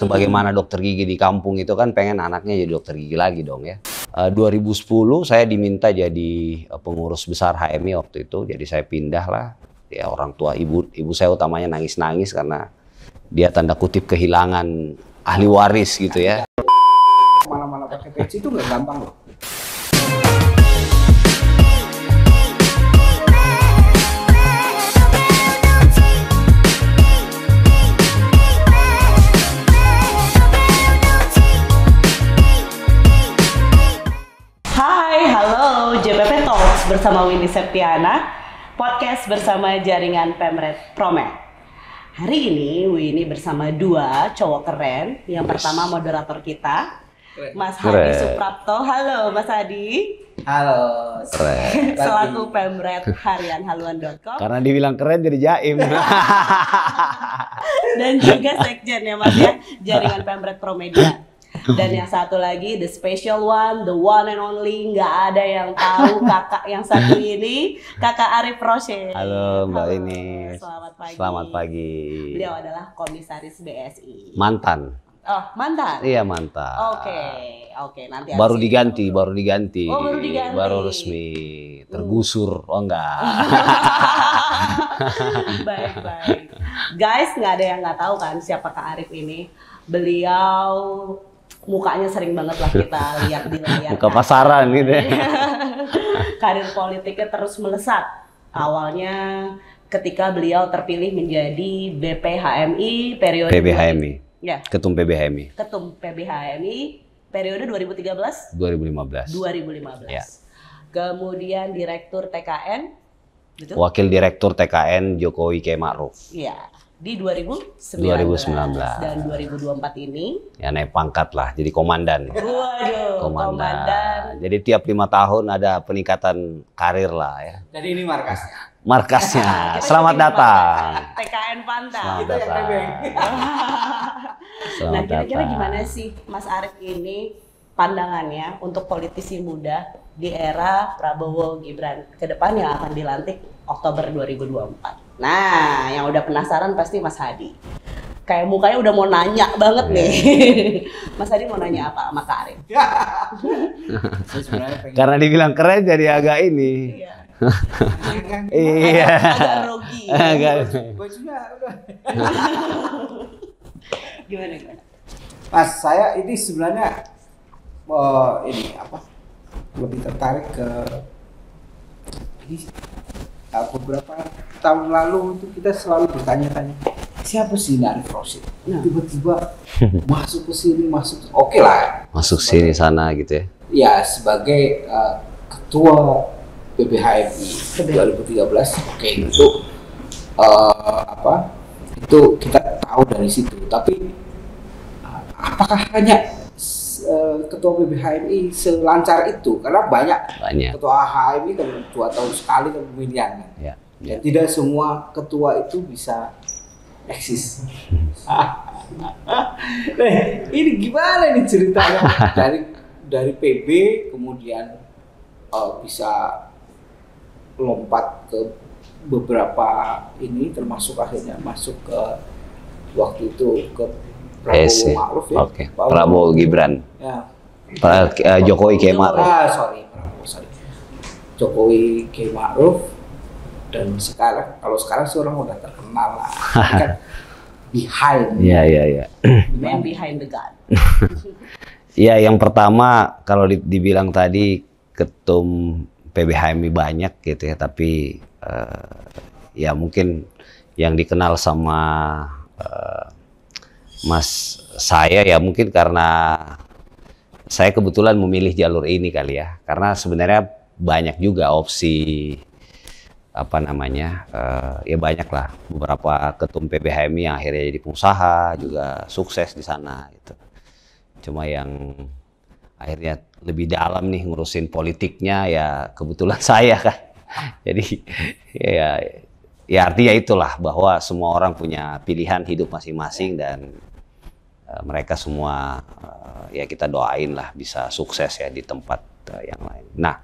Sebagaimana dokter gigi di kampung itu kan pengen anaknya jadi dokter gigi lagi dong ya. 2010 saya diminta jadi pengurus besar HMI waktu itu, jadi saya pindah lah. Ya orang tua ibu saya utamanya nangis-nangis karena dia tanda kutip kehilangan ahli waris gitu ya. Malah pakai peci itu nggak gampang loh. Hai, halo, JPP Talks bersama Windy Septiana, podcast bersama jaringan Pemret Promed. Hari ini Windy bersama dua cowok keren. Yang pertama moderator kita, Mas Hadi Suprapto. Halo Mas Hadi. Halo. Keren. Selaku Pemret Harian Haluan.com. Karena dibilang keren jadi jaim. Dan juga sekjen ya Mas ya, jaringan Pemret Promedia. Dan yang satu lagi, the special one, the one and only, nggak ada yang tahu kakak yang satu ini, kakak Arif Rosyid. Halo Mbak ini. Selamat pagi. Selamat pagi. Beliau adalah komisaris BSI. Mantan. Oh, mantan? Iya mantan. Oke, nanti. Baru diganti. Oh, baru diganti. Baru resmi. Tergusur. Oh enggak. Baik. Guys, nggak ada yang nggak tahu kan siapa Kak Arif ini. Beliau mukanya sering banget lah kita lihat di layar. Muka pasaran gitu ya. Karir politiknya terus melesat. Awalnya ketika beliau terpilih menjadi BPHMI periode PBHMI. Ya. Ketum PBHMI. Ketum PBHMI periode 2013 2015. Ya. Kemudian Direktur TKN gitu? Wakil Direktur TKN Jokowi K. Ma'ruf. Iya. Di 2019 dan 2024 ini ya naik pangkat lah jadi komandan. Waduh, komandan. Jadi tiap 5 tahun ada peningkatan karir lah ya. Jadi ini markasnya. Markasnya. Selamat datang. TKN Pantang. Selamat datang. Nah, kira-kira gimana sih Mas Arif ini pandangannya untuk politisi muda di era Prabowo Gibran ke depan yang akan dilantik Oktober 2024. Nah, yang udah penasaran pasti Mas Hadi. Kayak mukanya udah mau nanya banget nih. Mas Hadi mau nanya apa sama Kak Arif? Karena dibilang keren jadi agak ini. Iya. Agak grogi. Bajunya udah. Gimana? Mas, saya ini sebenarnya ini apa? Lebih tertarik ke ini beberapa tahun lalu itu kita selalu bertanya-tanya siapa sih Arif Rosyid? Tiba-tiba masuk ke sini, oke lah. Masuk sini sana gitu ya. Ya sebagai ketua PBHMI 2013, oke itu itu kita tahu dari situ. Tapi apakah hanya ketua PBHMI selancar itu? Karena banyak. Ketua HMI kan 2 tahun sekali kan pemilihan kan. Ya. Tidak semua ketua itu bisa eksis. Ini gimana nih ceritanya dari PB kemudian bisa lompat ke beberapa ini termasuk akhirnya masuk ke waktu itu ke Prabowo Ma'ruf ya. Oke. Prabowo Gibran. Ya. Jokowi K. Ma'ruf. Jokowi K. Ma'ruf. Dan kalau sekarang sih orang udah terkenal lah. Kan behind. Iya. Man behind the gun. Iya, yang pertama kalau dibilang tadi ketum PBHMI banyak gitu ya, tapi ya mungkin yang dikenal sama Mas saya ya mungkin karena saya kebetulan memilih jalur ini kali ya, karena sebenarnya banyak juga opsi ya banyak lah beberapa ketum PBHMI yang akhirnya jadi pengusaha juga sukses di sana gitu. Cuma yang akhirnya lebih dalam nih ngurusin politiknya ya kebetulan saya kan. Jadi ya artinya itulah bahwa semua orang punya pilihan hidup masing-masing dan mereka semua ya kita doain lah bisa sukses ya di tempat yang lain. Nah,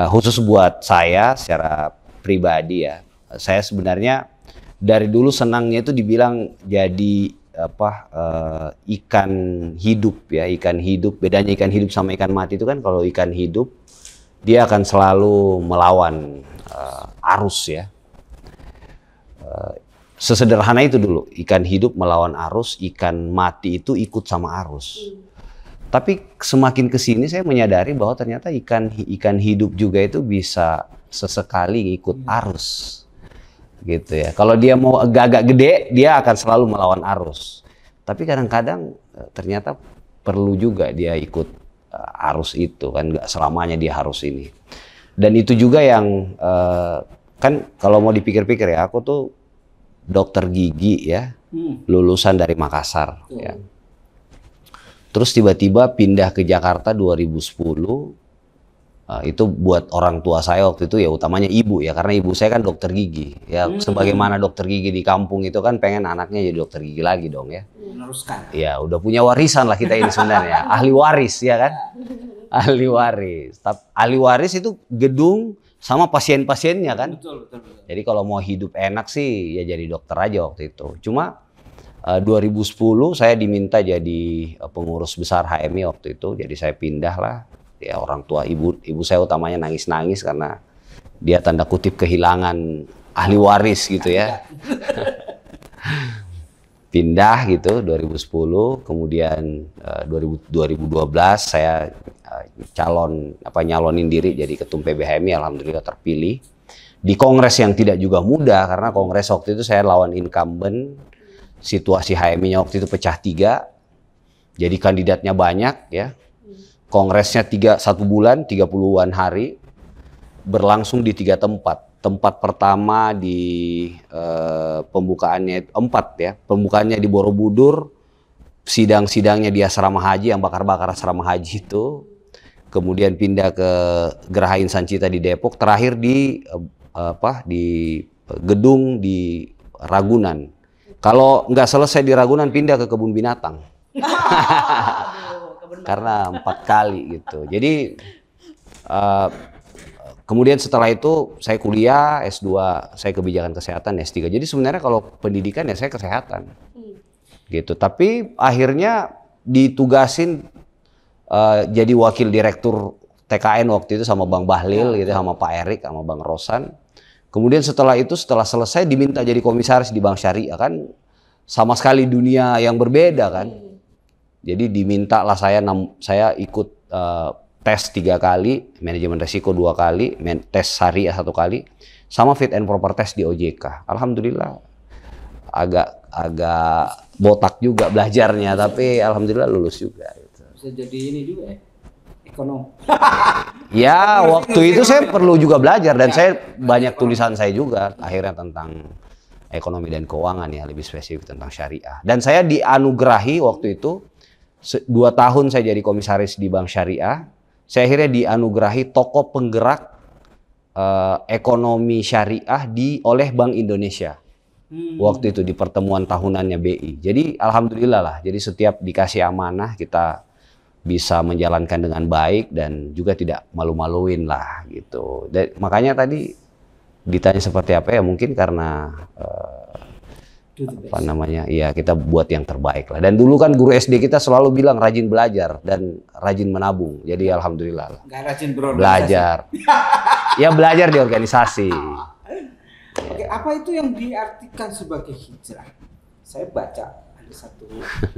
khusus buat saya secara pribadi ya, saya sebenarnya dari dulu senangnya itu dibilang jadi ikan hidup ya, ikan hidup. Bedanya ikan hidup sama ikan mati itu kan, kalau ikan hidup dia akan selalu melawan arus ya. Sesederhana itu dulu, ikan hidup melawan arus, ikan mati itu ikut sama arus. Tapi semakin kesini saya menyadari bahwa ternyata ikan hidup juga itu bisa sesekali ikut arus, gitu ya. Kalau dia mau agak gede, dia akan selalu melawan arus. Tapi kadang-kadang ternyata perlu juga dia ikut arus itu, kan nggak selamanya dia harus ini. Dan itu juga yang kan kalau mau dipikir-pikir ya, aku tuh dokter gigi ya, lulusan dari Makassar. Ya. Terus tiba-tiba pindah ke Jakarta 2010. Itu buat orang tua saya waktu itu ya utamanya ibu ya, karena ibu saya kan dokter gigi. Ya sebagaimana dokter gigi di kampung itu kan pengen anaknya jadi dokter gigi lagi dong ya. Meneruskan. Ya udah punya warisan lah kita ini sebenarnya. Ahli waris ya kan. Ahli waris. Ahli waris itu gedung sama pasien-pasiennya kan. Betul. Jadi kalau mau hidup enak sih ya jadi dokter aja waktu itu. Cuma 2010 saya diminta jadi pengurus besar HMI waktu itu. Jadi saya pindah lah. Ya orang tua ibu saya utamanya nangis-nangis karena dia tanda kutip kehilangan ahli waris gitu ya. Pindah gitu 2010, kemudian 2012 saya nyalonin diri jadi ketum PBHMI, alhamdulillah terpilih. Di kongres yang tidak juga mudah karena kongres waktu itu saya lawan incumbent, situasi HMI-nya waktu itu pecah 3. Jadi kandidatnya banyak ya. Kongresnya 1 bulan, 30-an hari, berlangsung di 3 tempat. Tempat pertama di pembukaannya 4 ya. Pembukaannya di Borobudur, sidang-sidangnya di asrama haji yang bakar-bakar asrama haji itu. Kemudian pindah ke Geraha Insan Cita di Depok. Terakhir di gedung di Ragunan. Kalau nggak selesai di Ragunan pindah ke kebun binatang. Karena 4 kali gitu. Jadi kemudian setelah itu saya kuliah S2, saya kebijakan kesehatan S3. Jadi sebenarnya kalau pendidikan ya saya kesehatan. Gitu. Tapi akhirnya ditugasin jadi wakil direktur TKN waktu itu sama Bang Bahlil gitu, sama Pak Erik, sama Bang Rosan. Kemudian setelah itu setelah selesai diminta jadi komisaris di Bank Syariah, kan sama sekali dunia yang berbeda kan. Jadi diminta lah saya ikut tes 3 kali, manajemen resiko 2 kali, tes syariah 1 kali, sama fit and proper test di OJK. Alhamdulillah agak botak juga belajarnya, tapi alhamdulillah lulus juga. Gitu. Bisa jadi ini juga ya, ekonom. Ya waktu itu saya perlu juga belajar dan saya banyak tulisan saya juga akhirnya tentang ekonomi dan keuangan ya, lebih spesifik tentang syariah. Dan saya dianugerahi waktu itu 2 tahun saya jadi komisaris di Bank Syariah, saya akhirnya dianugerahi tokoh penggerak ekonomi syariah oleh Bank Indonesia. Waktu itu di pertemuan tahunannya BI. Jadi alhamdulillah lah, jadi setiap dikasih amanah kita bisa menjalankan dengan baik dan juga tidak malu-maluin lah gitu. Dan makanya tadi ditanya seperti apa ya, mungkin karena ya kita buat yang terbaik lah. Dan dulu kan guru SD kita selalu bilang rajin belajar dan rajin menabung. Jadi alhamdulillah lah. Nggak rajin berorganisasi. Belajar. Ya belajar di organisasi. Oke, apa itu yang diartikan sebagai hijrah? Saya baca ada satu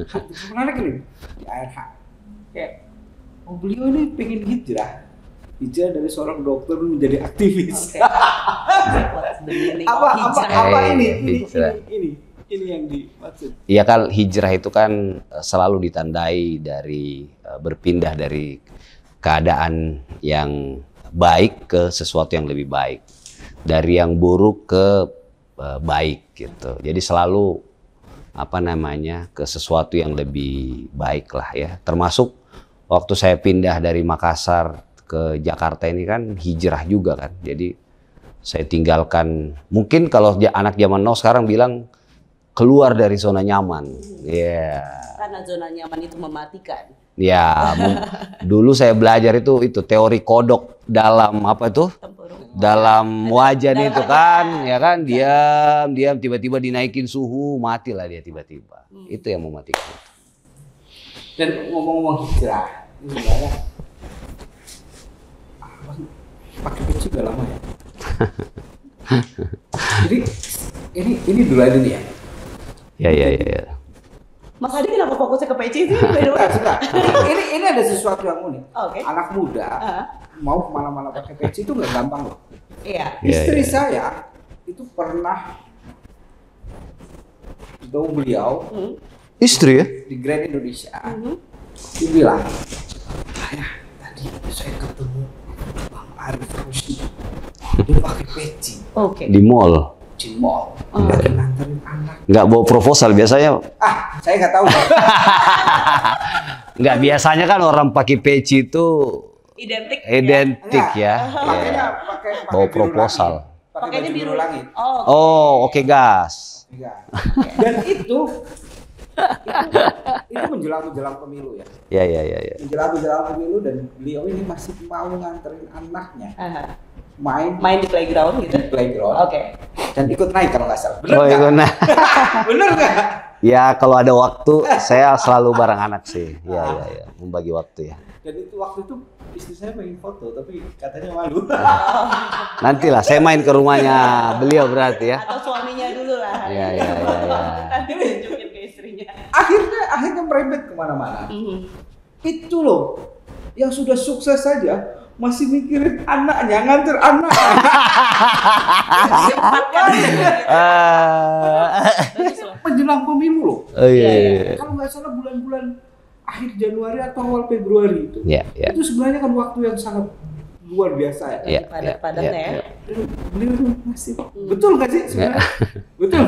hadis menarik nih di ARH. Kayak beliau ini pengen hijrah dari seorang dokter menjadi aktivis. Okay. apa ini yang dimaksud? Iya kan, hijrah itu kan selalu ditandai dari berpindah dari keadaan yang baik ke sesuatu yang lebih baik, dari yang buruk ke baik gitu. Jadi selalu ke sesuatu yang lebih baik lah ya. Termasuk waktu saya pindah dari Makassar ke Jakarta ini kan hijrah juga kan. Jadi saya tinggalkan, mungkin kalau anak zaman now sekarang bilang keluar dari zona nyaman. Karena zona nyaman itu mematikan. Ya, dulu saya belajar itu teori kodok dalam apa itu? Tempurung. Dalam wajan itu kan, ya kan, diam tiba-tiba dinaikin suhu, matilah dia tiba-tiba. Itu yang mematikan. Dan ngomong-ngomong hijrah, ini sebenarnya pakai peci udah lama ya. Jadi ini dulu aja nih ya. Ya. Mas Adi kenapa fokusnya ke peci sih? By the way? Suka. Ini ada sesuatu yang unik. Oke. Anak muda mau kemana-mana pakai peci itu nggak gampang loh. Iya. Istri saya itu pernah ketemu beliau Istri ya? di Grand Indonesia. Dia bilang, saya tadi saya ketemu Bang Arif Rusdi. Dia pakai peci Oke. Di mall. di mall. Dia lagi nganterin anak. Nggak bawa proposal biasanya. Saya nggak tahu. Nggak, biasanya kan orang pakai peci itu Identik. identik ya. Makanya Ya. pakai Bawa biru proposal. langit. Pakai Pakainya baju biru langit. Oh. Oh, oke gas. Iya. Dan itu menjelang pemilu ya. Ya. Menjelang pemilu dan beliau ini masih mau nganterin anaknya Aha. main Di playground gitu. di playground. Oke. Dan ikut naik kalau nggak salah. Bener Oh, nggak? iya, nah. Bener nggak? Ya, kalau ada waktu saya selalu bareng anak sih. Ya. Membagi waktu ya. Dan itu waktu itu istri saya pengen foto tapi katanya malu. Nantilah saya main ke rumahnya beliau berarti ya. Atau suaminya dulu lah. Iya. Nanti tunjukin ke istrinya. akhirnya merembet kemana-mana. Itu loh yang sudah sukses saja masih mikirin anaknya, nganter anak. Menjelang pemilu loh. Oh iya. Kalau nggak salah bulan-bulan akhir Januari atau awal Februari itu. Iya. Itu sebenarnya kan waktu yang sangat luar biasa ya. Iya. Padat-padatnya ya. Beliau tuh masih betul nggak sih sebenarnya? Betul.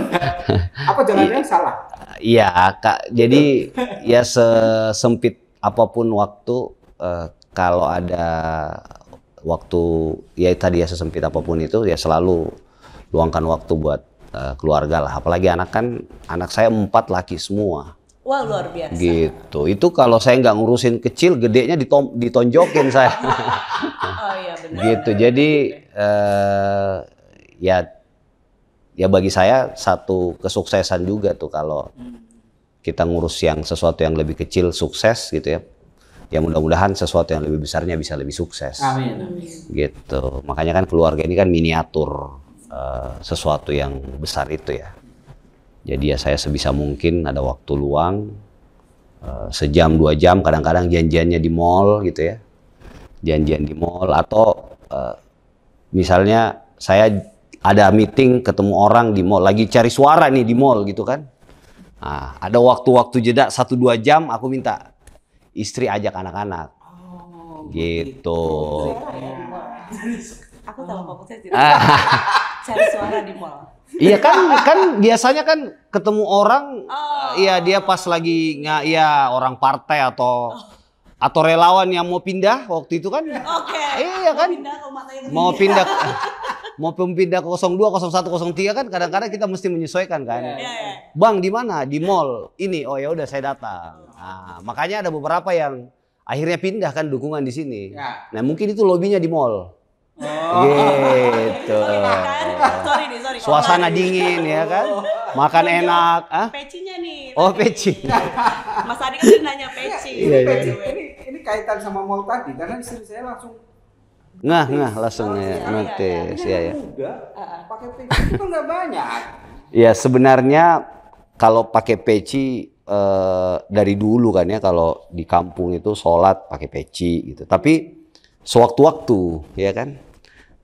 Apa jangan-jangan salah? Iya, Kak. Jadi ya sesempit apapun waktu, kalau ada waktu ya tadi ya sesempit apapun itu ya selalu luangkan waktu buat keluarga lah. Apalagi anak saya 4 laki semua. Wah, luar biasa. Gitu. Itu kalau saya nggak ngurusin kecil, gedenya ditonjokin saya. Oh iya benar. Gitu. Jadi ya bagi saya satu kesuksesan juga tuh kalau kita ngurus yang sesuatu yang lebih kecil sukses gitu ya. Ya mudah-mudahan sesuatu yang lebih besarnya bisa lebih sukses. Amin. Gitu. Makanya kan keluarga ini kan miniatur sesuatu yang besar itu ya. Jadi ya saya sebisa mungkin ada waktu luang, sejam 2 jam, kadang-kadang janjiannya di mall gitu ya. Janjian di mall atau misalnya saya ada meeting ketemu orang di mall, lagi cari suara nih di mall gitu kan. Nah, ada waktu-waktu jeda 1-2 jam aku minta istri ajak anak-anak. Gitu. Aku tahu fokusnya sih. Cari suara di mall. Iya kan biasanya kan ketemu orang, iya dia pas lagi orang partai atau relawan yang mau pindah waktu itu kan. Oke. Iya kan. Mau pindah ke 02, 01, 03 kan kadang-kadang kita mesti menyesuaikan kan. Iya. Bang di mana? Di mall. Ini. Oh ya udah saya datang. Nah, makanya ada beberapa yang akhirnya pindah kan dukungan di sini. Ya. Nah, mungkin itu lobbynya di mall. Gitu. Sorry. Suasana dingin ya kan, makan enak. Pecinya nih. Oh peci. Mas Adi kan nanya peci. Ini kaitan sama mall tadi karena istri saya langsung langsung ya notice ya. Muda pakai peci itu kan nggak banyak. Ya sebenarnya kalau pakai peci dari dulu kan ya, kalau di kampung itu sholat pakai peci gitu. Tapi sewaktu-waktu ya kan.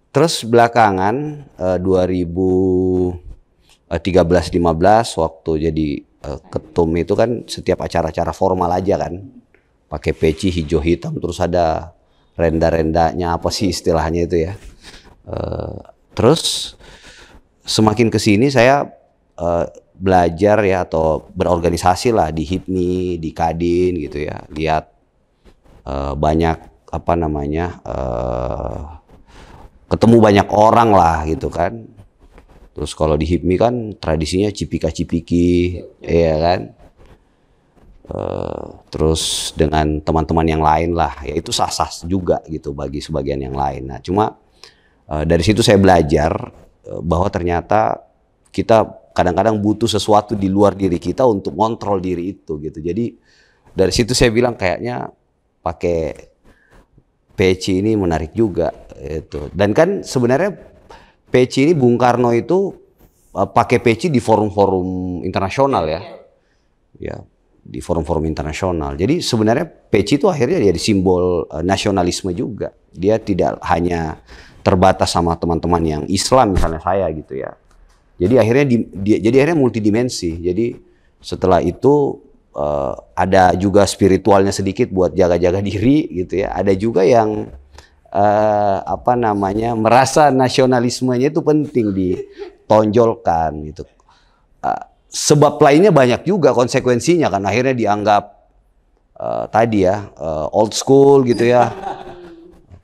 Terus belakangan 2013-15 waktu jadi ketum itu kan setiap acara-acara formal aja kan pakai peci hijau hitam, terus ada renda-rendanya apa sih istilahnya itu ya. Terus semakin kesini saya belajar ya atau berorganisasi lah di HIPMI, di Kadin gitu ya, lihat banyak ketemu banyak orang lah gitu kan. Terus kalau di HIPMI kan tradisinya cipika-cipiki, ya kan. terus dengan teman-teman yang lain lah, ya itu sah-sah juga gitu bagi sebagian yang lain. Nah cuma dari situ saya belajar bahwa ternyata kita kadang-kadang butuh sesuatu di luar diri kita untuk kontrol diri itu gitu. Jadi dari situ saya bilang kayaknya pakai peci ini menarik juga itu. Dan kan sebenarnya peci ini Bung Karno itu pakai peci di forum-forum internasional ya. Ya, di forum-forum internasional. Jadi sebenarnya peci itu akhirnya jadi simbol nasionalisme juga. Dia tidak hanya terbatas sama teman-teman yang Islam misalnya saya gitu ya. Jadi akhirnya multidimensi. Jadi setelah itu ada juga spiritualnya sedikit buat jaga-jaga diri gitu ya. Ada juga yang merasa nasionalismenya itu penting ditonjolkan gitu. Sebab lainnya banyak juga konsekuensinya kan, akhirnya dianggap old school gitu ya.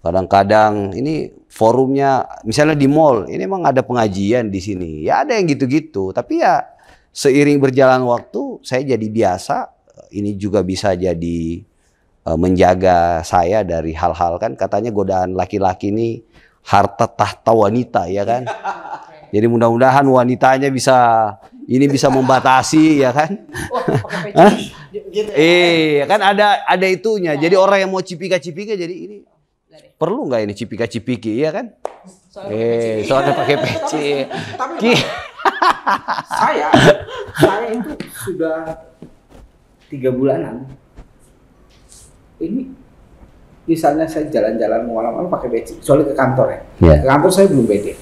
Kadang-kadang ini forumnya misalnya di mall, ini emang ada pengajian di sini. Ya ada yang gitu-gitu, tapi ya seiring berjalan waktu saya jadi biasa. Ini juga bisa jadi menjaga saya dari hal-hal, kan katanya godaan laki-laki ini harta tahta wanita ya kan. Jadi mudah-mudahan wanitanya bisa membatasi ya kan. Gitu. Kan ada itunya. Jadi orang yang mau cipika-cipika jadi ini perlu nggak ini cipika-cipiki ya kan? Soalnya pakai peci. Tapi saya itu sudah 3 bulanan. Ini misalnya saya jalan-jalan malam-malam pakai peci, soalnya ke kantor ya. Yeah. Ke kantor saya belum pede.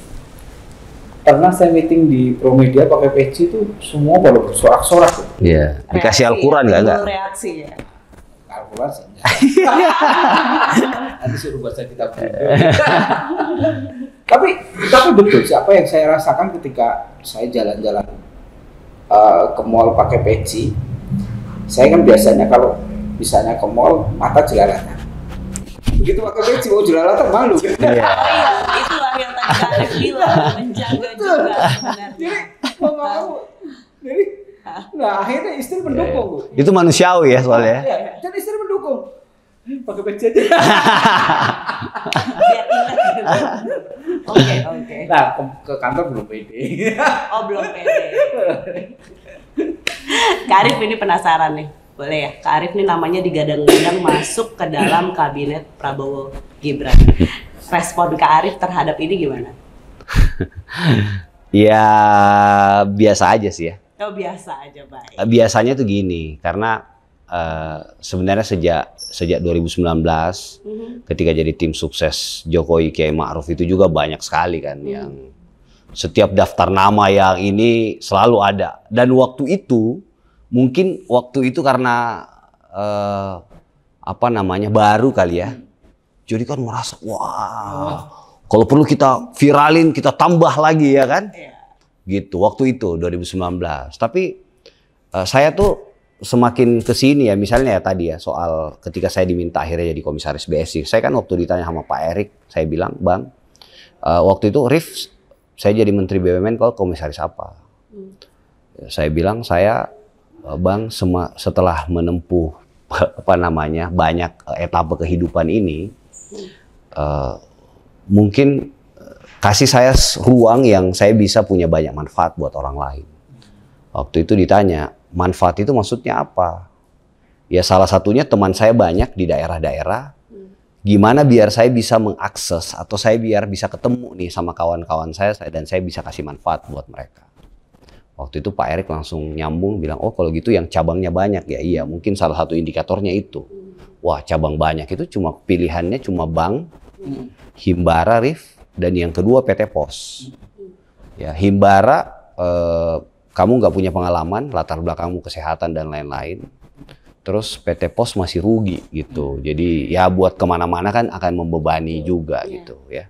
Pernah saya meeting di Promedia pakai peci itu semua baru bersorak-sorak. Iya. Dikasih Al-Quran nggak? Reaksi ya. Al-Quran sih. Nanti suruh baca kitab. Tapi betul sih apa yang saya rasakan ketika saya jalan-jalan ke mall pakai peci. Saya kan biasanya kalau misalnya ke mall mata jelalatan. Begitu pakai peci mau jelalatan malu. Iya. Itulah yang tadi Kak Arif bilang, menjaga juga sebenarnya. Jadi nah akhirnya istri mendukung Bu. Itu manusiawi ya soalnya. Ya, dan istri mendukung. Pakai peci aja. Biar ingat gitu. Oke. Nah ke kantor belum pede. Oh belum pede. Kak Arif ini penasaran nih. Boleh ya, Kak Arif nih namanya digadang-gadang masuk ke dalam kabinet Prabowo Gibran. Respon Kak Arif terhadap ini gimana? Ya biasa aja sih ya. Oh biasa aja, baik. Biasanya tuh gini, karena sebenarnya sejak 2019 ketika jadi tim sukses Jokowi Kiai Ma'ruf itu juga banyak sekali kan yang setiap daftar nama yang ini selalu ada. Dan waktu itu karena baru kali ya. Jadi kan merasa wah, kalau perlu kita viralin, kita tambah lagi ya kan? Gitu waktu itu 2019. Tapi saya tuh semakin kesini ya, misalnya ya tadi ya soal ketika saya diminta akhirnya jadi komisaris BSI. Saya kan waktu ditanya sama Pak Erik, saya bilang, Bang, waktu itu Rif, saya jadi Menteri BUMN, kalau komisaris apa? Saya bilang, Bang, setelah menempuh banyak etapa kehidupan ini, mungkin kasih saya ruang yang saya bisa punya banyak manfaat buat orang lain. Waktu itu ditanya, manfaat itu maksudnya apa? Ya salah satunya teman saya banyak di daerah-daerah. Gimana biar saya bisa mengakses atau saya biar bisa ketemu nih sama kawan-kawan saya dan saya bisa kasih manfaat buat mereka. Waktu itu Pak Erik langsung nyambung bilang, oh kalau gitu yang cabangnya banyak ya. Iya, mungkin salah satu indikatornya itu. Wah, cabang banyak itu cuma pilihannya cuma bank, Himbara, Rif, dan yang kedua PT Pos. Ya, Himbara kamu nggak punya pengalaman, latar belakangmu kesehatan dan lain-lain. Terus PT Pos masih rugi gitu. Jadi ya buat kemana-mana kan akan membebani juga gitu ya.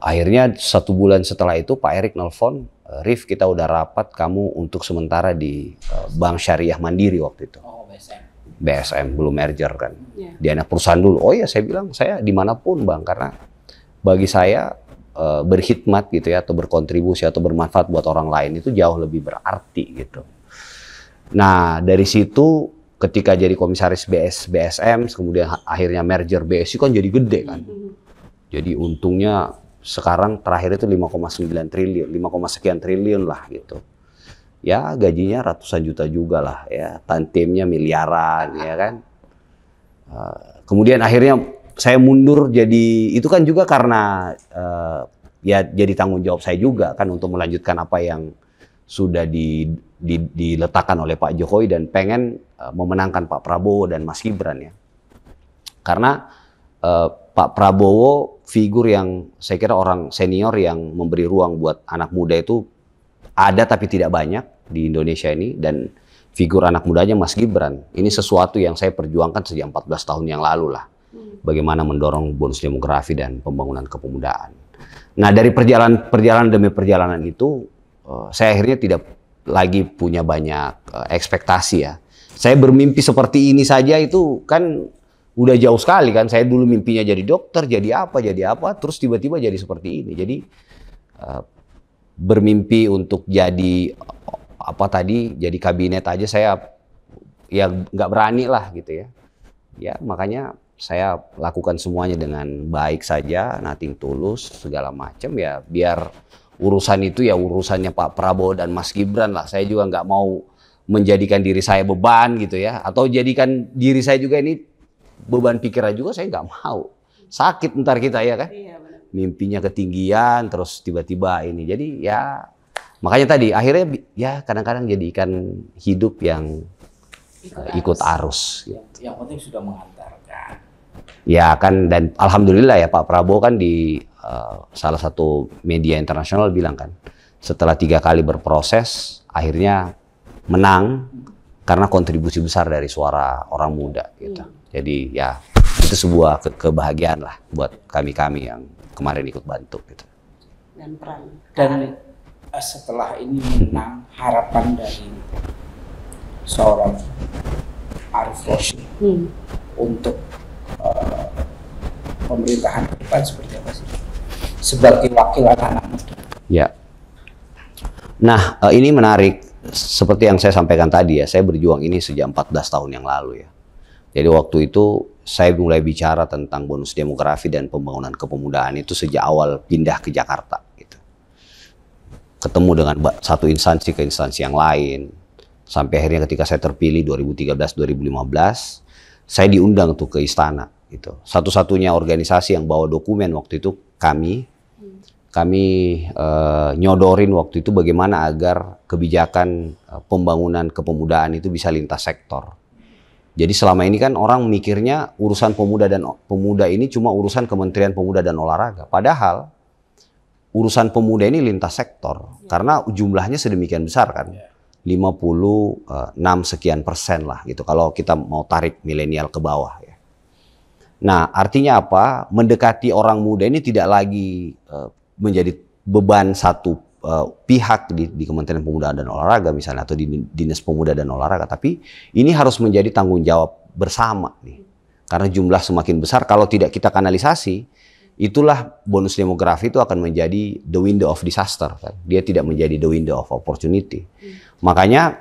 Akhirnya 1 bulan setelah itu Pak Erik nelpon, Rif kita udah rapat kamu untuk sementara di Bank Syariah Mandiri waktu itu. Oh, BSM. BSM belum merger kan. Di anak perusahaan dulu. Oh iya saya bilang saya dimanapun Bang, karena bagi saya berkhidmat gitu ya atau berkontribusi atau bermanfaat buat orang lain itu jauh lebih berarti gitu. Nah, dari situ ketika jadi komisaris BSM, kemudian akhirnya merger BSI kan jadi gede kan. Jadi untungnya sekarang terakhir itu 5,9 triliun, 5, sekian triliun lah gitu. Ya gajinya ratusan juta juga lah ya, tantimnya miliaran ya kan. Kemudian akhirnya saya mundur jadi, itu kan juga karena ya jadi tanggung jawab saya juga kan untuk melanjutkan apa yang sudah diletakkan oleh Pak Jokowi dan pengen memenangkan Pak Prabowo dan Mas Gibran ya. Karena Pak Prabowo figur yang saya kira orang senior yang memberi ruang buat anak muda itu ada tapi tidak banyak di Indonesia ini, dan figur anak mudanya Mas Gibran. Ini sesuatu yang saya perjuangkan sejak 14 tahun yang lalu lah. Bagaimana mendorong bonus demografi dan pembangunan kepemudaan. Nah, dari perjalanan demi perjalanan itu saya akhirnya tidak lagi punya banyak ekspektasi ya. Saya bermimpi seperti ini saja itu kan udah jauh sekali kan. Saya dulu mimpinya jadi dokter, jadi apa, terus tiba-tiba jadi seperti ini. Jadi bermimpi untuk jadi jadi kabinet aja saya ya nggak berani lah gitu ya. Ya makanya saya lakukan semuanya dengan baik saja, nothing tulus, segala macam ya, biar urusan itu ya urusannya Pak Prabowo dan Mas Gibran lah. Saya juga nggak mau menjadikan diri saya beban gitu ya, atau jadikan diri saya juga ini beban pikiran juga, saya nggak mau. Sakit ntar kita ya kan. Iya, benar. Mimpinya ketinggian terus tiba-tiba ini. Jadi ya makanya tadi akhirnya ya kadang-kadang jadi ikan hidup yang ikut arus. Gitu. Yang penting sudah mengantarkan. Ya kan, dan alhamdulillah ya Pak Prabowo kan di salah satu media internasional bilang kan, setelah 3 kali berproses akhirnya menang karena kontribusi besar dari suara orang muda gitu. Jadi ya itu sebuah kebahagiaan lah buat kami yang kemarin ikut bantu gitu. Dan setelah ini menang, harapan dari seorang Arief Rashid untuk pemerintahan ke depan seperti apa sih? Sebagai wakil anak-anak muda. Ya. Nah, ini menarik. Seperti yang saya sampaikan tadi ya, saya berjuang ini sejak 14 tahun yang lalu ya. Jadi waktu itu saya mulai bicara tentang bonus demografi dan pembangunan kepemudaan itu sejak awal pindah ke Jakarta gitu. Ketemu dengan satu instansi ke instansi yang lain. Sampai akhirnya ketika saya terpilih 2013-2015, saya diundang tuh ke istana gitu. Satu-satunya organisasi yang bawa dokumen waktu itu kami nyodorin waktu itu bagaimana agar kebijakan pembangunan kepemudaan itu bisa lintas sektor. Jadi selama ini kan orang mikirnya urusan pemuda ini cuma urusan Kementerian Pemuda dan Olahraga. Padahal urusan pemuda ini lintas sektor karena jumlahnya sedemikian besar kan. 56 sekian persen lah gitu kalau kita mau tarik milenial ke bawah ya. Nah, artinya apa? Mendekati orang muda ini tidak lagi menjadi beban satu pihak di Kementerian Pemuda dan Olahraga misalnya, atau di Dinas Pemuda dan Olahraga, tapi ini harus menjadi tanggung jawab bersama nih. Karena jumlah semakin besar, kalau tidak kita kanalisasi, itulah bonus demografi itu akan menjadi the window of disaster kan. Dia tidak menjadi the window of opportunity. Makanya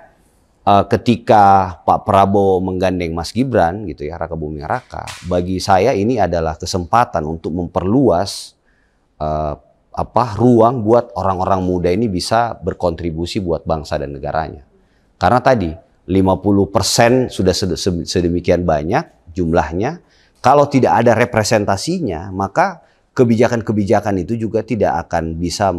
ketika Pak Prabowo menggandeng Mas Gibran gitu ya, Raka Buming Raka, bagi saya ini adalah kesempatan untuk memperluas ruang buat orang-orang muda ini bisa berkontribusi buat bangsa dan negaranya. Karena tadi 50% sudah sedemikian banyak jumlahnya, kalau tidak ada representasinya, maka kebijakan-kebijakan itu juga tidak akan bisa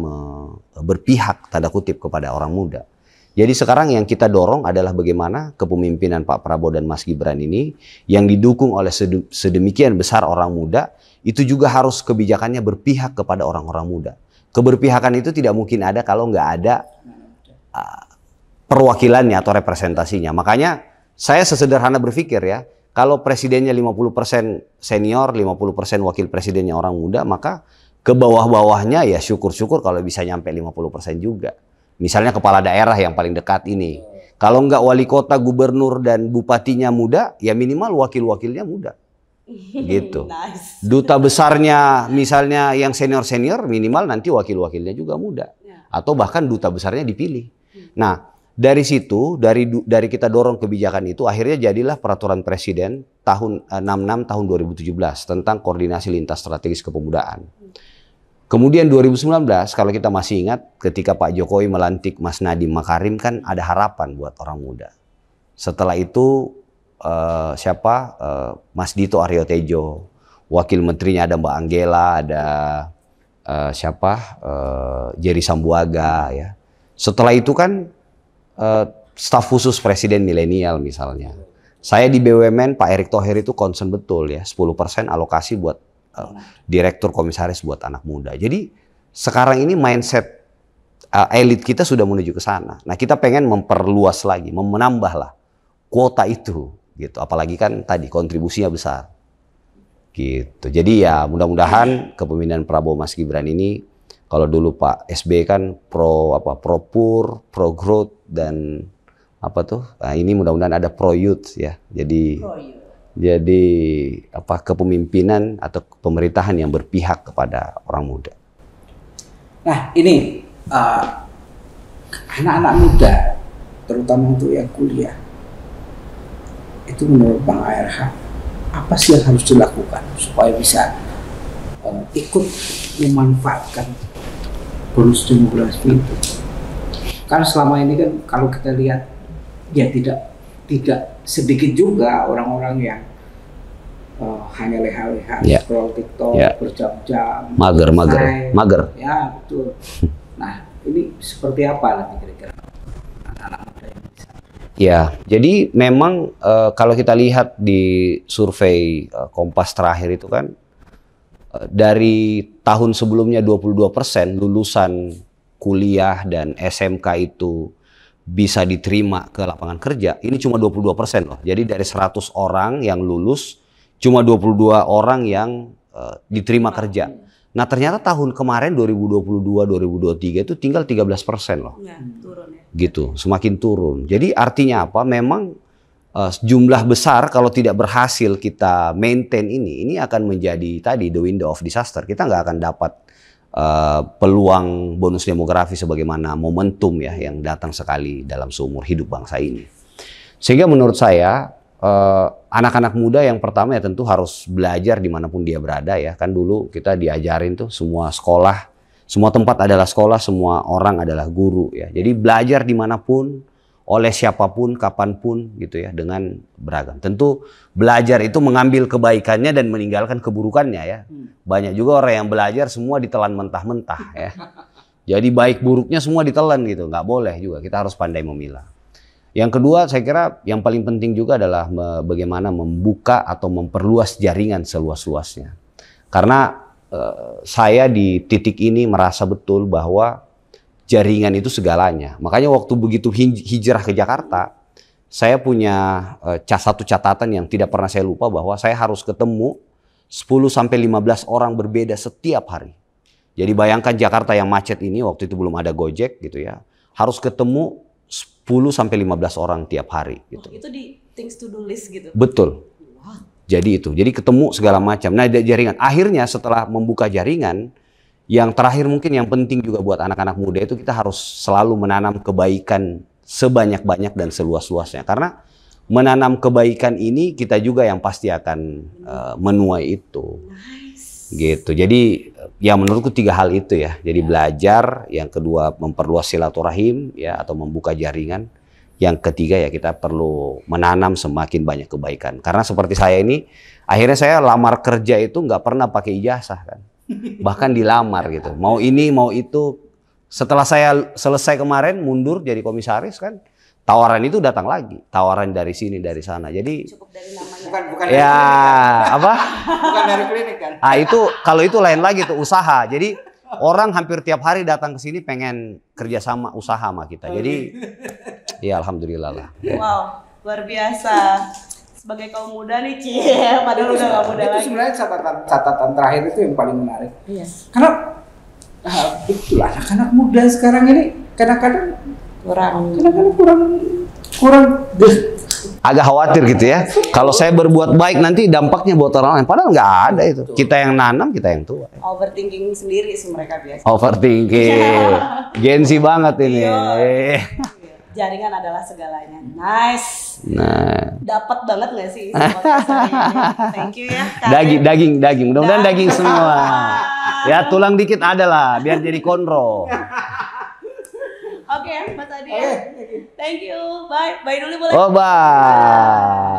berpihak tanda kutip kepada orang muda. Jadi sekarang yang kita dorong adalah bagaimana kepemimpinan Pak Prabowo dan Mas Gibran ini yang didukung oleh sedemikian besar orang muda, itu juga harus kebijakannya berpihak kepada orang-orang muda. Keberpihakan itu tidak mungkin ada kalau nggak ada perwakilannya atau representasinya. Makanya saya sesederhana berpikir ya, kalau presidennya 50% senior, 50% wakil presidennya orang muda, maka ke bawah-bawahnya ya syukur-syukur kalau bisa nyampe 50% juga. Misalnya kepala daerah yang paling dekat ini. Kalau nggak wali kota, gubernur, dan bupatinya muda, ya minimal wakil-wakilnya muda. Gitu. Nice. Duta besarnya misalnya yang senior-senior, minimal nanti wakil-wakilnya juga muda. Atau bahkan duta besarnya dipilih. Nah, dari situ, dari kita dorong kebijakan itu, akhirnya jadilah peraturan presiden tahun 66 tahun 2017 tentang koordinasi lintas strategis kepemudaan. Kemudian 2019, kalau kita masih ingat, ketika Pak Jokowi melantik Mas Nadiem Makarim, kan ada harapan buat orang muda. Setelah itu Mas Dito Aryo Tejo, wakil menterinya ada Mbak Anggela, ada Jerry Sambuaga, ya. Setelah itu kan staf khusus presiden milenial misalnya. Saya di BUMN, Pak Erick Thohir itu concern betul ya, 10% alokasi buat direktur komisaris buat anak muda. Jadi sekarang ini mindset elit kita sudah menuju ke sana. Nah, kita pengen memperluas lagi, menambah lah kuota itu gitu. Apalagi kan tadi kontribusinya besar. Gitu. Jadi ya mudah-mudahan kepemimpinan Prabowo Mas Gibran ini, kalau dulu Pak SBY kan pro pur, pro growth dan nah ini mudah-mudahan ada pro youth ya. Jadi kepemimpinan atau pemerintahan yang berpihak kepada orang muda. Nah, ini anak-anak muda terutama untuk yang kuliah. Itu menurut Bang ARH, apa sih yang harus dilakukan supaya bisa ikut memanfaatkan bonus demografi itu? Karena selama ini kan kalau kita lihat ya tidak sedikit juga orang-orang yang hanya leha-leha scroll TikTok berjam-jam, mager. Ya betul. Nah, ini seperti apa nanti kira-kira anak-anak muda yang bisa? Ya, jadi memang kalau kita lihat di survei Kompas terakhir itu kan dari tahun sebelumnya 22% lulusan kuliah dan SMK itu bisa diterima ke lapangan kerja, ini cuma 22% loh. Jadi dari 100 orang yang lulus, cuma 22 orang yang diterima kerja. Nah ternyata tahun kemarin 2022-2023 itu tinggal 13% loh. Ya, turun ya. Gitu, semakin turun. Jadi artinya apa? Memang jumlah besar kalau tidak berhasil kita maintain ini akan menjadi tadi the window of disaster. Kita nggak akan dapat peluang bonus demografi sebagaimana momentum ya yang datang sekali dalam seumur hidup bangsa ini. Sehingga menurut saya anak-anak muda yang pertama ya tentu harus belajar dimanapun dia berada ya. Kan dulu kita diajarin tuh semua sekolah, semua tempat adalah sekolah, semua orang adalah guru ya. Jadi belajar dimanapun, oleh siapapun, kapanpun gitu ya, dengan beragam. Tentu belajar itu mengambil kebaikannya dan meninggalkan keburukannya ya. Banyak juga orang yang belajar semua ditelan mentah-mentah ya. Jadi baik buruknya semua ditelan gitu, nggak boleh juga. Kita harus pandai memilah. Yang kedua saya kira yang paling penting juga adalah bagaimana membuka atau memperluas jaringan seluas-luasnya. Karena saya di titik ini merasa betul bahwa jaringan itu segalanya. Makanya waktu begitu hijrah ke Jakarta, saya punya satu catatan yang tidak pernah saya lupa bahwa saya harus ketemu 10-15 orang berbeda setiap hari. Jadi bayangkan Jakarta yang macet ini, waktu itu belum ada Gojek gitu ya, harus ketemu 10-15 orang tiap hari. Gitu. Itu di things to do list gitu? Betul. Jadi itu, jadi ketemu segala macam. Nah jaringan, akhirnya setelah membuka jaringan, yang terakhir mungkin yang penting juga buat anak-anak muda itu kita harus selalu menanam kebaikan sebanyak-banyak dan seluas-luasnya. Karena menanam kebaikan ini kita juga yang pasti akan menuai itu. Nice. Gitu. Jadi ya menurutku 3 hal itu ya. Jadi belajar, yang kedua memperluas silaturahim ya atau membuka jaringan. Yang ketiga ya kita perlu menanam semakin banyak kebaikan. Karena seperti saya ini, akhirnya saya lamar kerja itu nggak pernah pakai ijazah kan. Bahkan dilamar gitu, mau ini mau itu. Setelah saya selesai kemarin mundur jadi komisaris kan, tawaran itu datang lagi, tawaran dari sini dari sana. Jadi cukup dari namanya. Bukan ya apa? Bukan dari klinik kan? Ah itu kalau itu lain lagi tuh usaha. Jadi orang hampir tiap hari datang ke sini pengen kerjasama usaha sama kita. Jadi ya alhamdulillah lah. Wow, luar biasa. Sebagai kaum muda nih, padahal udah gak muda lagi. Itu sebenarnya catatan terakhir itu yang paling menarik. Iya. Karena betul anak-anak muda sekarang ini kadang-kadang kurang agak khawatir gitu ya. Kalau saya berbuat baik nanti dampaknya buat orang lain. Padahal nggak ada itu. Kita yang nanam, kita yang tua. Overthinking sendiri sih mereka biasa. Overthinking, Gen Z banget ini. jaringan adalah segalanya. Nice. Nah, Dapat banget nggak sih podcast hari ini? Thank you ya. Kak daging. Mudah-mudahan daging semua. Daging. Ya tulang dikit ada lah, biar jadi konro. Oke, Mas Adi. Thank you. Bye. Bye dulu boleh. Oh, bye.